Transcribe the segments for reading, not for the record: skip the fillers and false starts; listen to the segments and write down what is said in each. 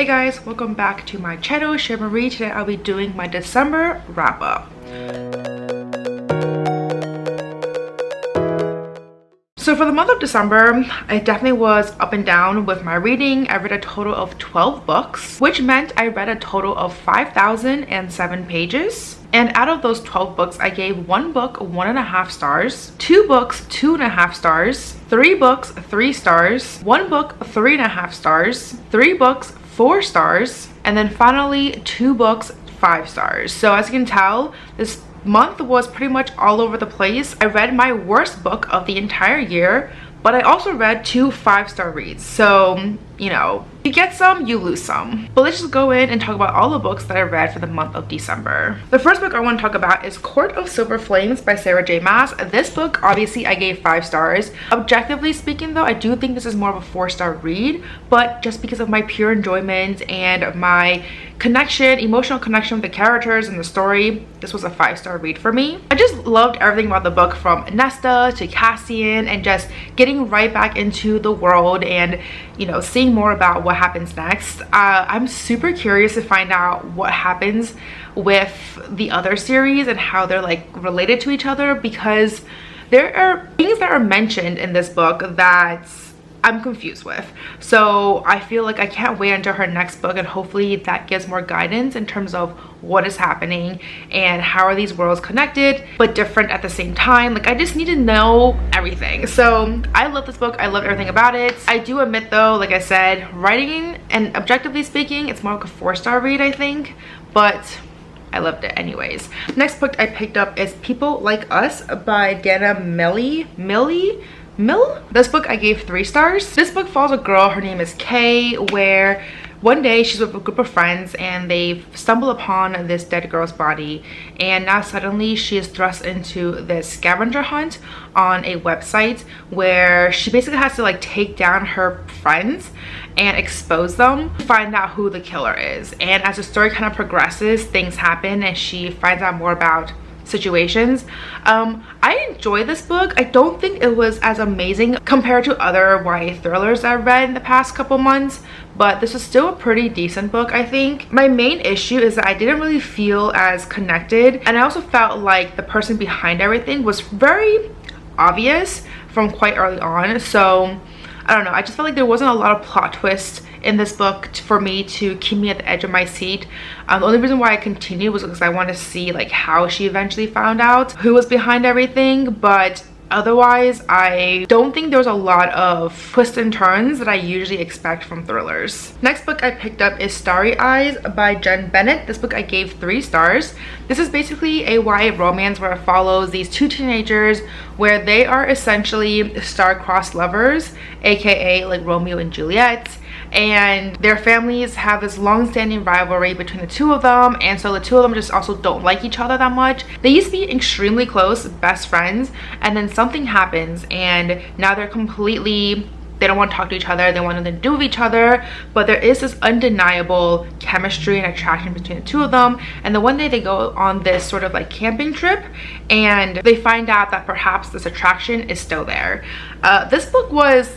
Hey guys, welcome back to my channel, Marie. Today I'll be doing my December wrap up. So for the month of December, I definitely was up and down with my reading. I read a total of 12 books, which meant I read a total of 5,007 pages. And out of those 12 books, I gave one book 1.5 stars, two books 2.5 stars, three books 3 stars, one book 3.5 stars, three books 4 stars, and then finally 2 books 5 stars. So as you can tell, this month was pretty much all over the place. I read my worst book of the entire year, but I also read 2 5-star reads. So, you know, you get some, you lose some. But let's just go in and talk about all the books that I read for the month of December. The first book I want to talk about is Court of Silver Flames by Sarah J. Maas. This book, obviously, I gave 5 stars. Objectively speaking, though, I do think this is more of a 4-star read, but just because of my pure enjoyment and my connection, emotional connection with the characters and the story, this was a 5-star read for me. I just loved everything about the book, from Nesta to Cassian, and just getting right back into the world and, you know, seeing more about what happens next. I'm super curious to find out what happens with the other series and how they're like related to each other, because there are things that are mentioned in this book that I'm confused with. So I feel like I can't wait until her next book, and hopefully that gives more guidance in terms of what is happening and how are these worlds connected but different at the same time. Like, I just need to know everything. So I love this book. I love everything about it. I do admit though, like I said, writing and objectively speaking, it's more like a 4-star read, I think, but I loved it anyways. Next book I picked up is People Like Us by Dana Mill. This book I gave 3 stars. This book follows a girl, her name is Kay, where one day she's with a group of friends and they stumble upon this dead girl's body, and now suddenly she is thrust into this scavenger hunt on a website where she basically has to like take down her friends and expose them to find out who the killer is. And as the story kind of progresses, things happen and she finds out more about situations. I enjoyed this book. I don't think it was as amazing compared to other YA thrillers I've read in the past couple months, but this is still a pretty decent book, I think. My main issue is that I didn't really feel as connected, and I also felt like the person behind everything was very obvious from quite early on. So I don't know, I just felt like there wasn't a lot of plot twists in this book for me to keep me at the edge of my seat. The only reason why I continued was because I wanted to see like how she eventually found out who was behind everything, but otherwise I don't think there was a lot of twists and turns that I usually expect from thrillers. Next book I picked up is Starry Eyes by Jen Bennett. This book I gave 3 stars. This is basically a YA romance where it follows these 2 teenagers where they are essentially star-crossed lovers, aka like Romeo and Juliet, and their families have this long-standing rivalry between the 2 of them, and so the 2 of them just also don't like each other that much. They used to be extremely close, best friends, and then something happens and now they're completely, they don't want to talk to each other, they want nothing to do with each other, but there is this undeniable chemistry and attraction between the 2 of them. And then one day they go on this sort of like camping trip and they find out that perhaps this attraction is still there. This book was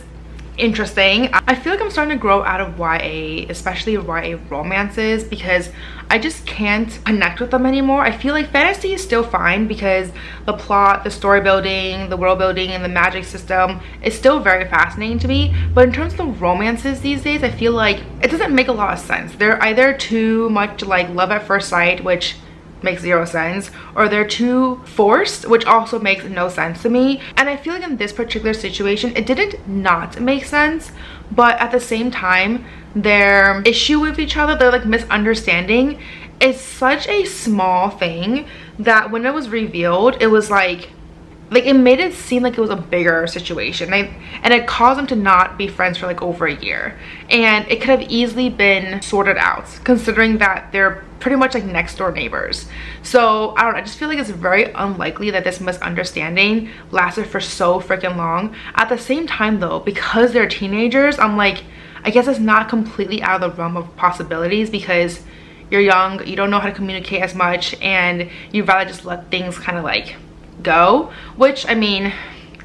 interesting. I feel like I'm starting to grow out of YA, especially YA romances, because I just can't connect with them anymore. I feel like fantasy is still fine because the plot, the story building, the world building, and the magic system is still very fascinating to me. But in terms of the romances these days, I feel like it doesn't make a lot of sense. They're either too much like love at first sight, which makes 0 sense, or they're too forced, which also makes no sense to me. And I feel like in this particular situation it didn't not make sense, but at the same time their issue with each other, their like misunderstanding, is such a small thing that when it was revealed, it was like it made it seem like it was a bigger situation, and it caused them to not be friends for like over a year, and it could have easily been sorted out considering that they're pretty much like next door neighbors. So I don't know, I just feel like it's very unlikely that this misunderstanding lasted for so freaking long. At the same time though, because they're teenagers, I'm like, I guess it's not completely out of the realm of possibilities, because you're young, you don't know how to communicate as much, and you'd rather just let things kind of like go, which I mean,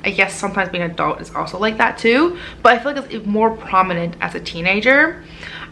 I guess sometimes being an adult is also like that too, but I feel like it's more prominent as a teenager.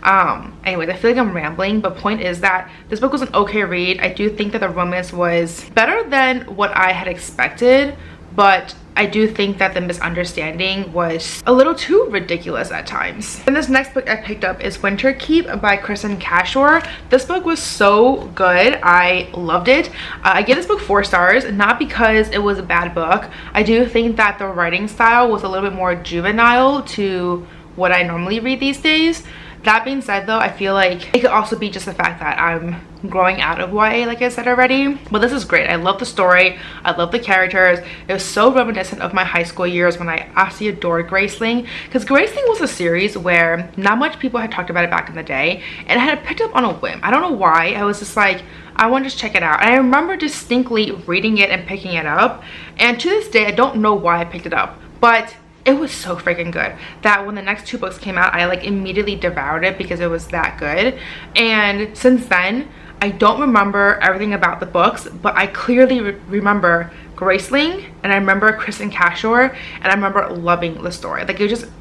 Anyways, I feel like I'm rambling, but point is that this book was an okay read. I do think that the romance was better than what I had expected, but I do think that the misunderstanding was a little too ridiculous at times. And this next book I picked up is Winter Keep by Kristen Cashore. This book was so good. I loved it. I gave this book 4 stars, not because it was a bad book. I do think that the writing style was a little bit more juvenile to what I normally read these days. That being said though, I feel like it could also be just the fact that I'm growing out of YA, like I said already. But this is great. I love the story. I love the characters. It was so reminiscent of my high school years when I absolutely adored Graceling, because Graceling was a series where not much people had talked about it back in the day, and I had picked up on a whim. I don't know why. I was just like, I want to just check it out. And I remember distinctly reading it and picking it up, and to this day I don't know why I picked it up, but it was so freaking good that when the next 2 books came out, I like immediately devoured it because it was that good. And since then, I don't remember everything about the books, but I clearly remember Graceling, and I remember Kristen Cashore, and I remember loving the story. Like, it was just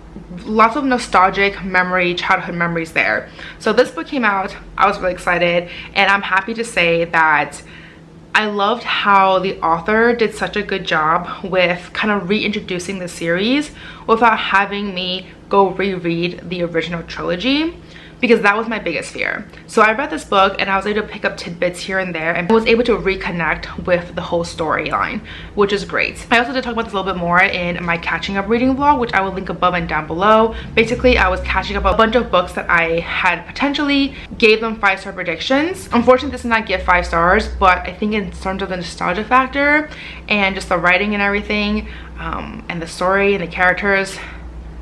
lots of nostalgic childhood memories there. So this book came out, I was really excited, and I'm happy to say that I loved how the author did such a good job with kind of reintroducing the series without having me go reread the original trilogy, because that was my biggest fear. So I read this book and I was able to pick up tidbits here and there and was able to reconnect with the whole storyline, which is great. I also did talk about this a little bit more in my catching up reading vlog, which I will link above and down below. Basically, I was catching up a bunch of books that I had potentially gave them 5-star predictions. Unfortunately, this did not get 5 stars, but I think in terms of the nostalgia factor and just the writing and everything, and the story and the characters,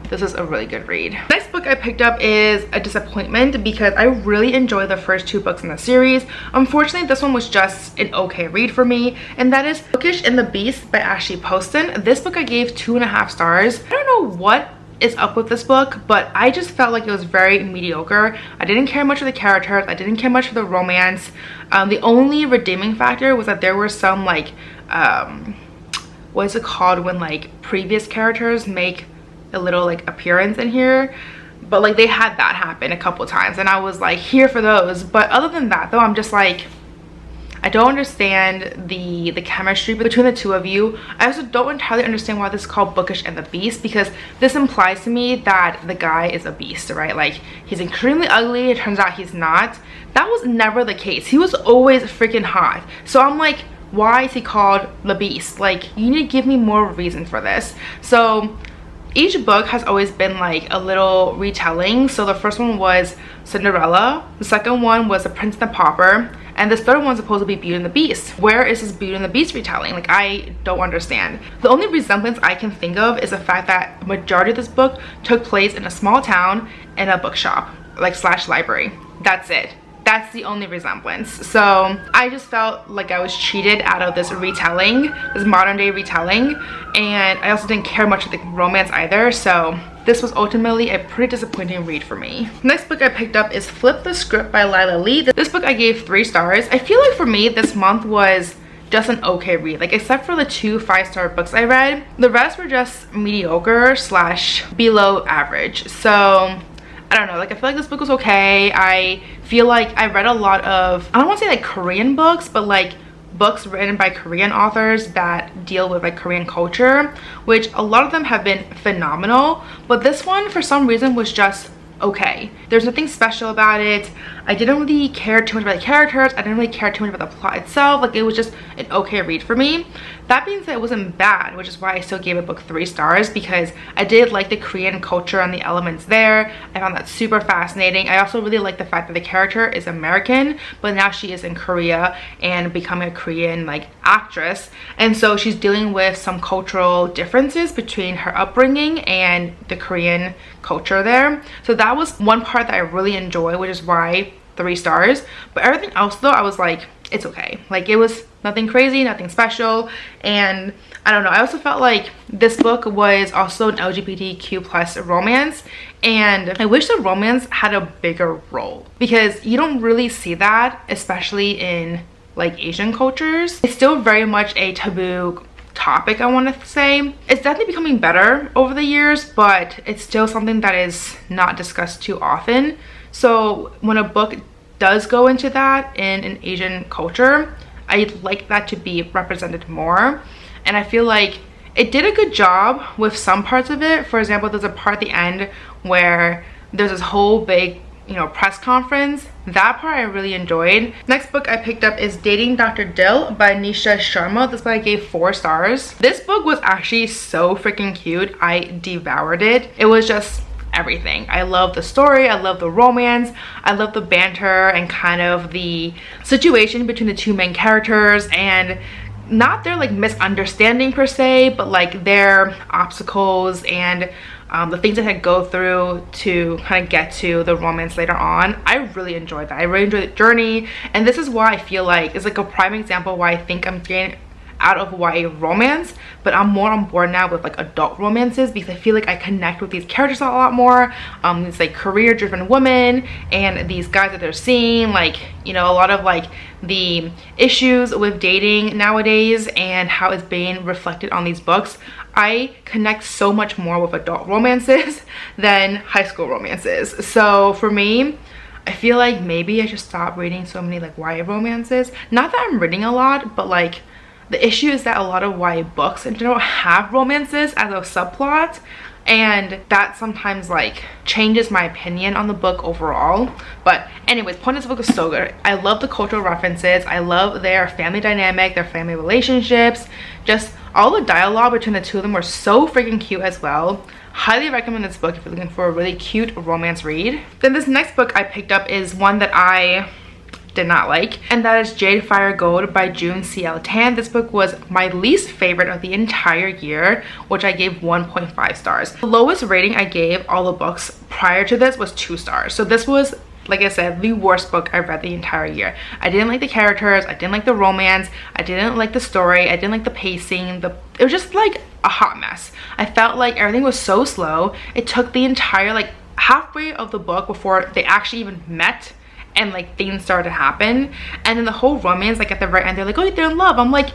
this is a really good read. Next book I picked up is a disappointment because I really enjoyed the first 2 books in the series. Unfortunately, this one was just an okay read for me, and that is Bookish and the Beast by Ashley Poston. This book I gave 2.5 stars. I don't know what is up with this book, but I just felt like it was very mediocre. I didn't care much for the characters. I didn't care much for the romance. The only redeeming factor was that there were some like what is it called when like previous characters make a little like appearance in here, but like they had that happen a couple times and I was like here for those. But other than that though, I'm just like, I don't understand the chemistry between the 2 of you. I also don't entirely understand why this is called Bookish and the Beast, because this implies to me that the guy is a beast, right? Like, he's extremely ugly. It turns out he's not. That was never the case. He was always freaking hot. So I'm like, why is he called the Beast? Like, you need to give me more reason for this. So each book has always been like a little retelling. So the first one was Cinderella, the second one was The Prince and the Pauper, and this third one's supposed to be Beauty and the Beast. Where is this Beauty and the Beast retelling? Like, I don't understand. The only resemblance I can think of is the fact that the majority of this book took place in a small town in a bookshop, like slash library. That's it. That's the only resemblance. So I just felt like I was cheated out of this retelling, this modern day retelling, and I also didn't care much for the romance either. So this was ultimately a pretty disappointing read for me. Next book I picked up is Flip the Script by Lila Lee. This book I gave 3 stars. I feel like for me this month was just an okay read. Like, except for the 2 5-star books I read, the rest were just mediocre slash below average. So I don't know, like I feel like this book was okay. I feel like I read a lot of, I don't want to say like Korean books, but like books written by Korean authors that deal with like Korean culture, which a lot of them have been phenomenal, but this one for some reason was just okay. There's nothing special about it. I didn't really care too much about the characters. I didn't really care too much about the plot itself. Like, it was just an okay read for me. That being said, it wasn't bad, which is why I still gave a book 3 stars, because I did like the Korean culture and the elements there. I found that super fascinating. I also really like the fact that the character is American, but now she is in Korea and becoming a Korean like actress, and so she's dealing with some cultural differences between her upbringing and the Korean culture there. So that was one part that I really enjoy, which is why 3 stars. But everything else though, I was like, it's okay. Like, it was nothing crazy, nothing special. And I don't know, I also felt like this book was also an LGBTQ plus romance, and I wish the romance had a bigger role, because you don't really see that, especially in like Asian cultures. It's still very much a taboo topic, I want to say. It's definitely becoming better over the years, but it's still something that is not discussed too often. So when a book does go into that in an Asian culture, I like that to be represented more. And I feel like it did a good job with some parts of it. For example, there's a part at the end where there's this whole big, you know, press conference. That part I really enjoyed. Next book I picked up is Dating Dr. Dill by Nisha Sharma. This book I gave 4 stars. This book was actually so freaking cute. I devoured it. It was just everything. I love the story, I love the romance, I love the banter and kind of the situation between the 2 main characters, and not their like misunderstanding per se, but like their obstacles and the things that they go through to kind of get to the romance later on. I really enjoyed that. I really enjoyed the journey, and this is why I feel like it's like a prime example why I think I'm getting out of YA romance, but I'm more on board now with like adult romances, because I feel like I connect with these characters a lot more. These like career driven women and these guys that they're seeing, like, you know, a lot of like the issues with dating nowadays and how it's being reflected on these books. I connect so much more with adult romances than high school romances. So for me, I feel like maybe I should stop reading so many like YA romances. Not that I'm reading a lot, but like the issue is that a lot of YA books in general have romances as a subplot, and that sometimes like changes my opinion on the book overall. But anyways, point of this book is so good. I love the cultural references, I love their family dynamic, their family relationships, just all the dialogue between the 2 of them were so freaking cute as well. Highly recommend this book if you're looking for a really cute romance read. Then this next book I picked up is one that I did not like, and that is Jade Fire Gold by June C.L. Tan. This book was my least favorite of the entire year, which I gave 1.5 stars. The lowest rating I gave all the books prior to this was 2 stars. So this was, like I said, the worst book I read the entire year. I didn't like the characters, I didn't like the romance, I didn't like the story, I didn't like the pacing. It was just like a hot mess. I felt like everything was so slow. It took the entire like halfway of the book before they actually even met and like things started to happen. And then the whole romance, like at the right end, they're like, oh, they're in love. I'm like,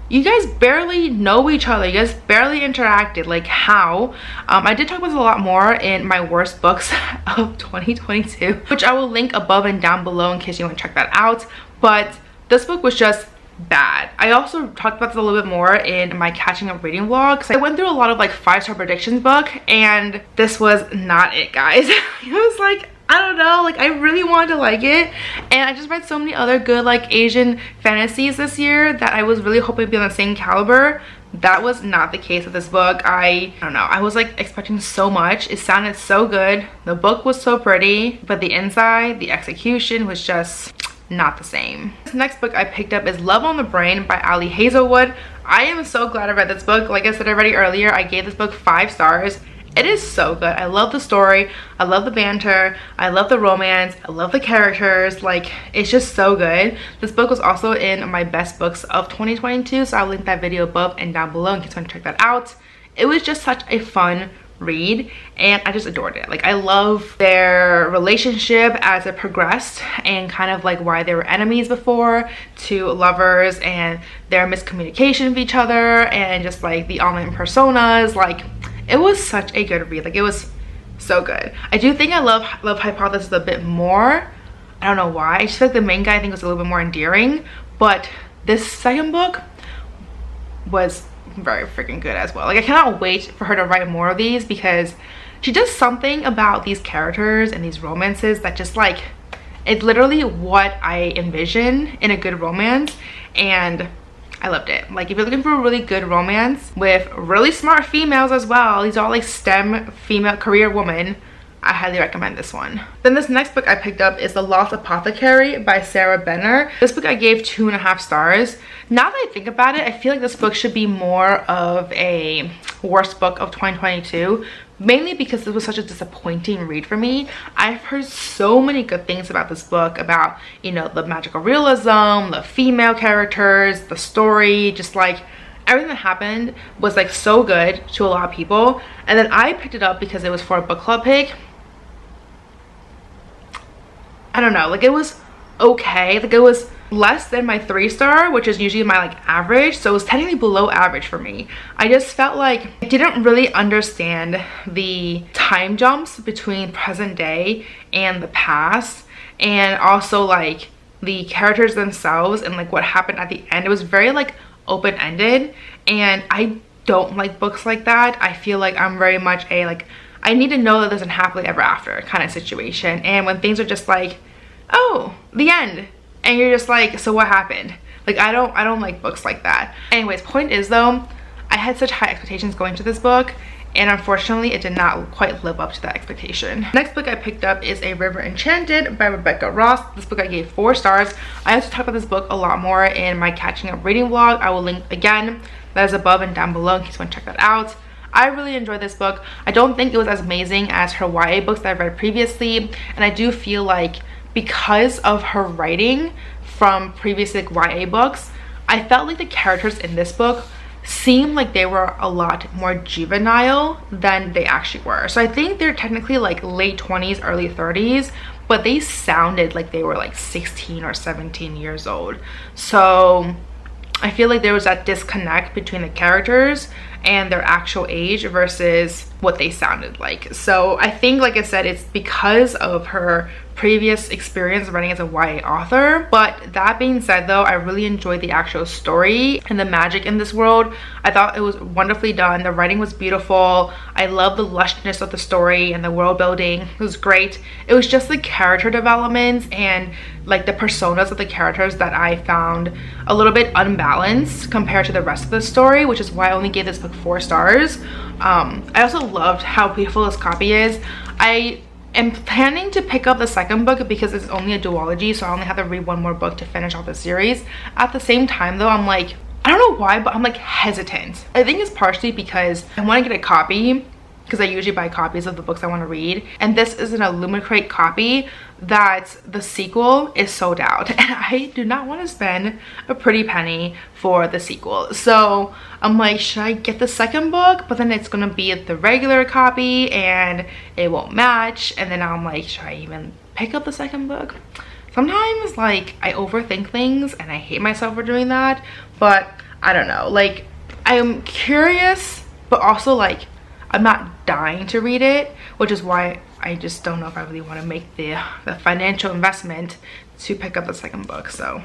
you guys barely know each other, you guys barely interacted, like how? I did talk about this a lot more in my worst books of 2022, which I will link above and down below in case you want to check that out. But this book was just bad. I also talked about this a little bit more in my catching up reading vlog, because I went through a lot of like 5-star predictions book, and this was not it, guys. It was like, I don't know, like I really wanted to like it, and I just read so many other good like Asian fantasies this year that I was really hoping to be on the same caliber. That was not the case with this book. I don't know, I was like expecting so much. It sounded so good, the book was so pretty, but the inside, the execution was just not the same. This next book I picked up is Love on the Brain by Ali Hazelwood. I am so glad I read this book. Like I said already earlier, I gave this book 5 stars. It is so good. I love the story, I love the banter, I love the romance, I love the characters. Like, it's just so good. This book was also in my best books of 2022, so I'll link that video above and down below in case you want to check that out. It was just such a fun read, and I just adored it. Like, I love their relationship as it progressed, and kind of like why they were enemies before to lovers, and their miscommunication with each other, and just like the online personas. Like, it was such a good read. Like, it was so good. I do think I love Hypothesis a bit more. I don't know why. I just feel like the main guy I think was a little bit more endearing, but this second book was very freaking good as well. Like, I cannot wait for her to write more of these, because she does something about these characters and these romances that just like, it's literally what I envision in a good romance, and I loved it. Like, if you're looking for a really good romance with really smart females as well, these are all like STEM female career women, I highly recommend this one. Then this next book I picked up is The Lost Apothecary by Sarah Bennett. This book I gave 2.5 stars. Now that I think about it, I feel like this book should be more of a worst book of 2022, mainly because this was such a disappointing read for me. I've heard so many good things about this book, about, you know, the magical realism, the female characters, the story, just like everything that happened was like so good to a lot of people. And then I picked it up because it was for a book club pick. I don't know, like, it was okay. Like, it was less than my 3-star, which is usually my like average, so it was technically below average for me. I just felt like I didn't really understand the time jumps between present day and the past, and also like the characters themselves and like what happened at the end. It was very like open-ended, and I don't like books like that. I feel like I'm very much a like, I need to know that there's a happily ever after kind of situation, and when things are just like, oh, the end, and you're just like, so what happened? Like I don't like books like that. Anyways, point is though, I had such high expectations going to this book, and unfortunately it did not quite live up to that expectation. Next book I picked up is A River Enchanted by Rebecca Ross. This book I gave 4 stars. I also talk about this book a lot more in my catching up reading vlog. I will link again, that is above and down below in case you want to check that out. I really enjoyed this book. I don't think it was as amazing as her YA books that I've read previously, and I do feel like because of her writing from previous like YA books, I felt like the characters in this book seemed like they were a lot more juvenile than they actually were. So I think they're technically like late 20s, early 30s, but they sounded like they were like 16 or 17 years old. So I feel like there was that disconnect between the characters and their actual age versus what they sounded like. So I think, like I said, it's because of her previous experience writing as a YA author. But that being said though, I really enjoyed the actual story and the magic in this world. I thought it was wonderfully done. The writing was beautiful. I love the lushness of the story and the world building. It was great. It was just the character developments and like the personas of the characters that I found a little bit unbalanced compared to the rest of the story, which is why I only gave this book 4 stars. I also loved how beautiful this copy is. I am planning to pick up the second book because it's only a duology, so I only have to read one more book to finish off the series. At the same time though, I'm like, I don't know why, but I'm like hesitant. I think it's partially because I want to get a copy, because I usually buy copies of the books I want to read, and this is an Illumicrate copy that the sequel is sold out, and I do not want to spend a pretty penny for the sequel. So I'm like, should I get the second book? But then it's gonna be the regular copy and it won't match, and then I'm like, should I even pick up the second book? Sometimes like I overthink things and I hate myself for doing that, but I don't know, like I am curious, but also like I'm not dying to read it, which is why I just don't know if I really want to make the financial investment to pick up the second book. So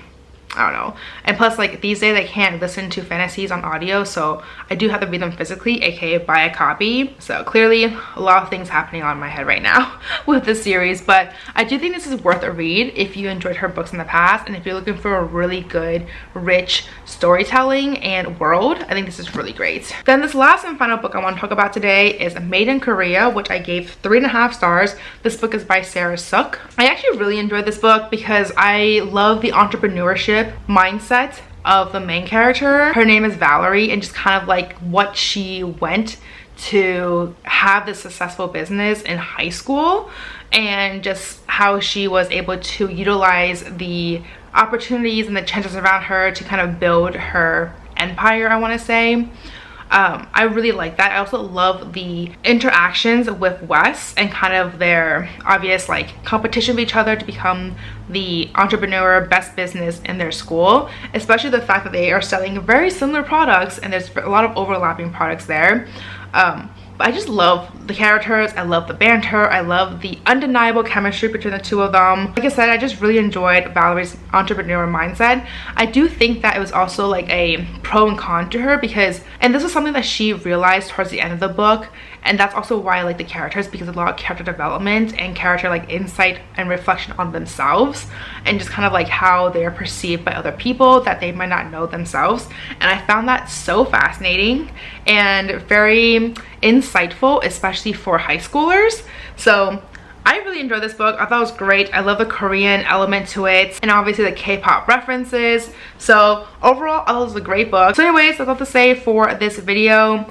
I don't know. And plus, like, these days I can't listen to fantasies on audio, so I do have to read them physically, aka buy a copy. So clearly a lot of things happening on my head right now with this series, but I do think this is worth a read if you enjoyed her books in the past, and if you're looking for a really good rich storytelling and world, I think this is really great. Then this last and final book I want to talk about today is Made in Korea, which I gave 3.5 stars. This book is by Sarah Suk. I actually really enjoyed this book because I love the entrepreneurship mindset of the main character. Her name is Valerie, and just kind of like what she went to have this successful business in high school, and just how she was able to utilize the opportunities and the chances around her to kind of build her empire, I want to say. I really like that. I also love the interactions with Wes and kind of their obvious like competition with each other to become the entrepreneur best business in their school, especially the fact that they are selling very similar products and there's a lot of overlapping products there. But I just love the characters, I love the banter, I love the undeniable chemistry between the two of them. Like I said, I just really enjoyed Valerie's entrepreneur mindset. I do think that it was also like a pro and con to her because, and this is something that she realized towards the end of the book, and that's also why I like the characters, because a lot of character development and character like insight and reflection on themselves, and just kind of like how they're perceived by other people that they might not know themselves. And I found that so fascinating and very insightful, especially for high schoolers. So I really enjoyed this book. I thought it was great. I love the Korean element to it, and obviously the K-pop references. So overall, I thought it was a great book. So anyways, that's all to say for this video.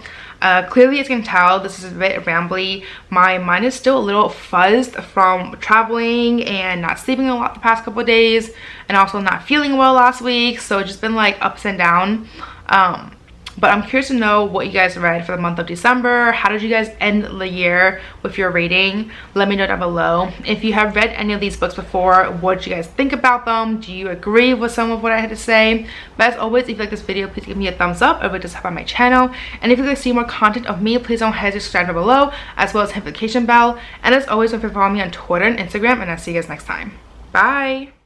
Clearly, as you can tell, this is a bit rambly. My mind is still a little fuzzed from traveling and not sleeping a lot the past couple of days, and also not feeling well last week. So it's just been like ups and down. But I'm curious to know what you guys read for the month of December. How did you guys end the year with your rating? Let me know down below. If you have read any of these books before, what do you guys think about them? Do you agree with some of what I had to say? But as always, if you like this video, please give me a thumbs up or just help on my channel. And if you guys see more content of me, please don't hesitate to subscribe down below, as well as hit the notification bell. And as always, don't forget to follow me on Twitter and Instagram, and I'll see you guys next time. Bye!